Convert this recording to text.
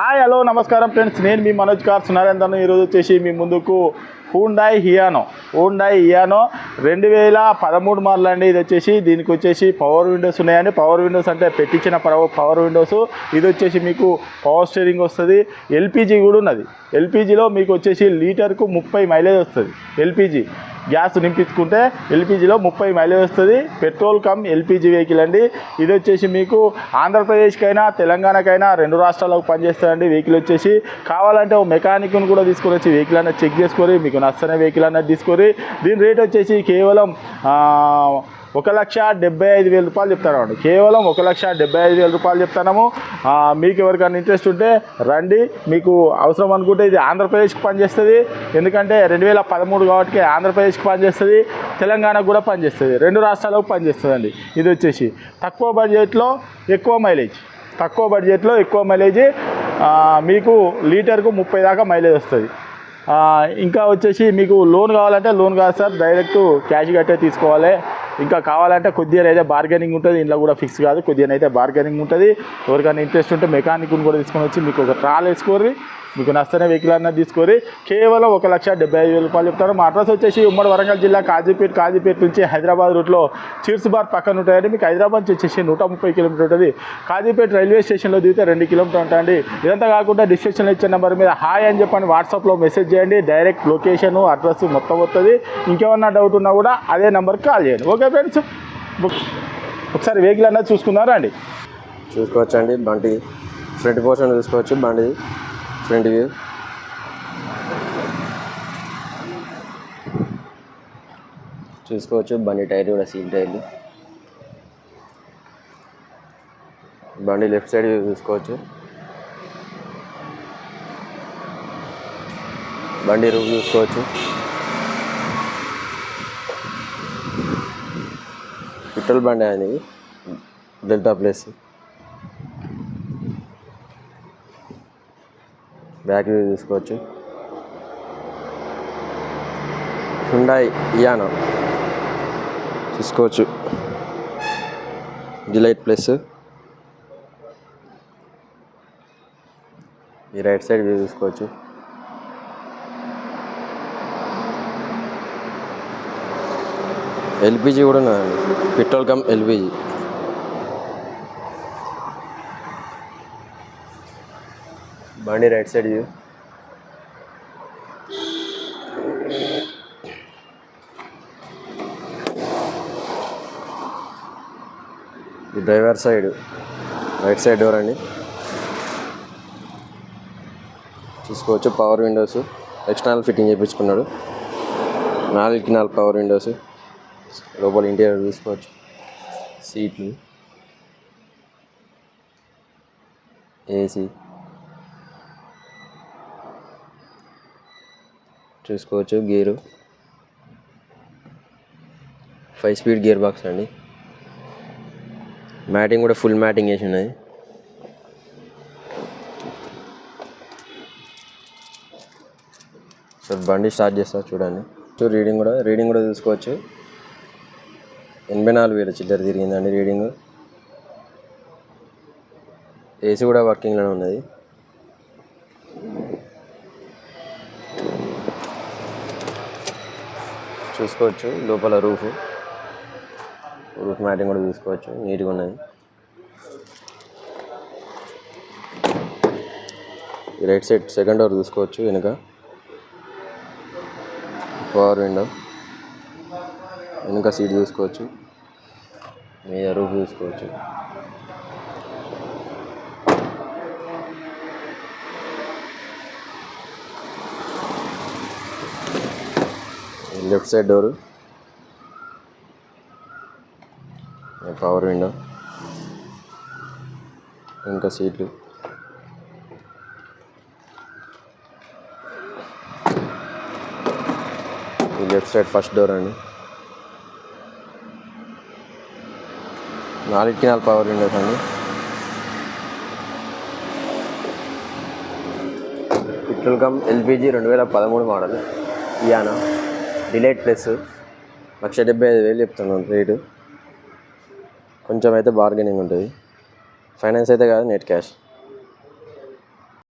Hi hello నమస్కారం friends, నేను మీ Manoj cars నరేందర్ను. ఈరోజు వచ్చేసి మీ ముందుకు హుండాయ్ ఇయానో 2013 మోడల్ అండి. ఇది వచ్చేసి దీనికి వచ్చేసి పవర్ విండోస్ ఉన్నాయండి. పవర్ విండోస్ అంటే పెట్టించిన పవర్ విండోస్. ఇది వచ్చేసి మీకు పవర్ స్టీరింగ్ వస్తుంది. ఎల్పిజి కూడా ఉన్నది. ఎల్పిజిలో మీకు వచ్చేసి లీటర్కు 30 మైలేజ్ వస్తుంది. ఎల్పిజి గ్యాస్ నింపించుకుంటే ఎల్పిజిలో 30 మైలేజ్ వస్తుంది. పెట్రోల్ కమ్ ఎల్పిజి వెహికల్ అండి. ఇది వచ్చేసి మీకు ఆంధ్రప్రదేశ్కైనా తెలంగాణకైనా 2 రాష్ట్రాలకు పనిచేస్తుందండి. వెహికల్ వచ్చేసి కావాలంటే ఓ మెకానిక్ను కూడా తీసుకొని వచ్చి వెహికల్ అనేది చెక్ చేసుకొని మీకు నచ్చని వెహికల్ అనేది తీసుకొని దీని రేట్ వచ్చేసి కేవలం 1,75,000 రూపాయలు చెప్తామండి. కేవలం 1,75,000 రూపాయలు చెప్తున్నాము. మీకు ఎవరికైనా ఇంట్రెస్ట్ ఉంటే రండి. మీకు అవసరం అనుకుంటే ఇది ఆంధ్రప్రదేశ్కి పనిచేస్తుంది. ఎందుకంటే 2013 కాబట్టి ఆంధ్రప్రదేశ్కి పనిచేస్తుంది, తెలంగాణకు కూడా పనిచేస్తుంది, 2 రాష్ట్రాలకు పనిచేస్తుందండి. ఇది వచ్చేసి తక్కువ బడ్జెట్లో ఎక్కువ మైలేజ్, మీకు లీటర్కు 30 దాకా మైలేజ్ వస్తుంది. ఇంకా వచ్చేసి మీకు లోన్ కావాలంటే లోన్ కాదు సార్, డైరెక్ట్ క్యాష్ కట్టే తీసుకోవాలి. ఇంకా కావాలంటే కొద్దిగా అయితే బార్గెనింగ్ ఉంటుంది. ఇంట్లో కూడా ఫిక్స్ కాదు, కొద్దిగా అయితే బార్గెనింగ్ ఉంటుంది. ఎవరికైనా ఇంట్రెస్ట్ ఉంటే మెకానిక్ని కూడా తీసుకొని వచ్చి మీకు ఒక ట్రాల్ వేసుకోరి, మీకు నచ్చనే వెహికల్ అన్నది తీసుకొని కేవలం 1,75,000 రూపాయలు చెప్తారు. మా అడ్రస్ వచ్చేసి ఉమ్మడి వరంగల్ జిల్లా కాజీపేట నుంచి హైదరాబాద్ రూట్లో చీర్స్ బార్ పక్కన ఉంటాయండి. మీకు హైదరాబాద్ నుంచి వచ్చేసి 130 కిలోమీటర్ ఉంటుంది. కాజీపేట రైల్వే స్టేషన్లో దిగితే 2 కిలోమీటర్ ఉంటాయండి. ఇదంతా కాకుండా డిస్క్రిప్షన్లో ఇచ్చే నెంబర్ మీద హాయ్ అని చెప్పండి వాట్సాప్లో మెసేజ్ చేయండి. డైరెక్ట్ లొకేషన్ అడ్రస్ మొత్తం వస్తుంది. ఇంకేమన్నా డౌట్ ఉన్నా కూడా అదే నెంబర్కి కాల్ చేయండి. ఓకే ఫ్రెండ్స్, ఒకసారి వెహికల్ అన్నది చూసుకున్నారా అండి. చూసుకోవచ్చండి. బండి ఫ్రంట్ పోర్షన్ చూసుకోవచ్చు. బండి ఫ్రంట్ వ్యూ చూసుకోవచ్చు. బండి టైర్ కూడా సీల్ టైర్లు. బండి లెఫ్ట్ సైడ్ వ్యూ చూసుకోవచ్చు. బండి రూఫ్ చూసుకోవచ్చు. పెట్రోల్ బండి అనేది డెల్టా ప్లస్. బ్యాక్ వ్యూ చూసుకోవచ్చు. హుండాయ్ ఇయానో చూసుకోవచ్చు. Delight plus. ఈ రైట్ సైడ్ వ్యూ చూసుకోవచ్చు. ఎల్పిజి కూడా ఉన్నదండి, పెట్రోల్ కమ్ ఎల్పిజి. బండి రైట్ సైడ్ వ్యూ. ఈ driver side right side door అండి చూసుకోవచ్చు. పవర్ విండోస్ ఎక్స్టర్నల్ ఫిట్టింగ్ చేయించుకున్నాడు. 4 పవర్ విండోస్. లోపల ఇంటీరియర్ చూసుకోవచ్చు. సీట్లు, ఏసీ చూసుకోవచ్చు. గేరు 5 స్పీడ్ గేర్ బాక్స్ అండి. మ్యాటింగ్ కూడా ఫుల్ మ్యాటింగ్ వేసి ఉన్నది. సో బండి స్టార్ట్ చేస్తా చూడండి. సో రీడింగ్ కూడా చూసుకోవచ్చు. 84,000 చిల్లర తిరిగిందండి రీడింగ్. ఏసీ కూడా వర్కింగ్లోనే ఉన్నది. చూసుకోవచ్చు. లోపల రూఫ్ మ్యాటింగ్ కూడా చూసుకోవచ్చు. నీట్గా ఉన్నది. ఈ రైట్ సైడ్ సెకండ్ డోర్ చూసుకోవచ్చు. వెనుక పవర్ విండో, వెనుక సీట్ చూసుకోవచ్చు. మీద రూఫ్ చూసుకోవచ్చు. Left side door, power window, ఇంకా సీట్లు. లెఫ్ట్ సైడ్ ఫస్ట్ డోర్ అండి. 4 పవర్ విండోస్ అండి. Petrol cum LPG 2013 model Eon Delight plus. 1,75,000 చెప్తున్నాను రేటు. కొంచెం అయితే బార్గెనింగ్ ఉంటుంది. ఫైనాన్స్ అయితే కాదు, నెట్ క్యాష్.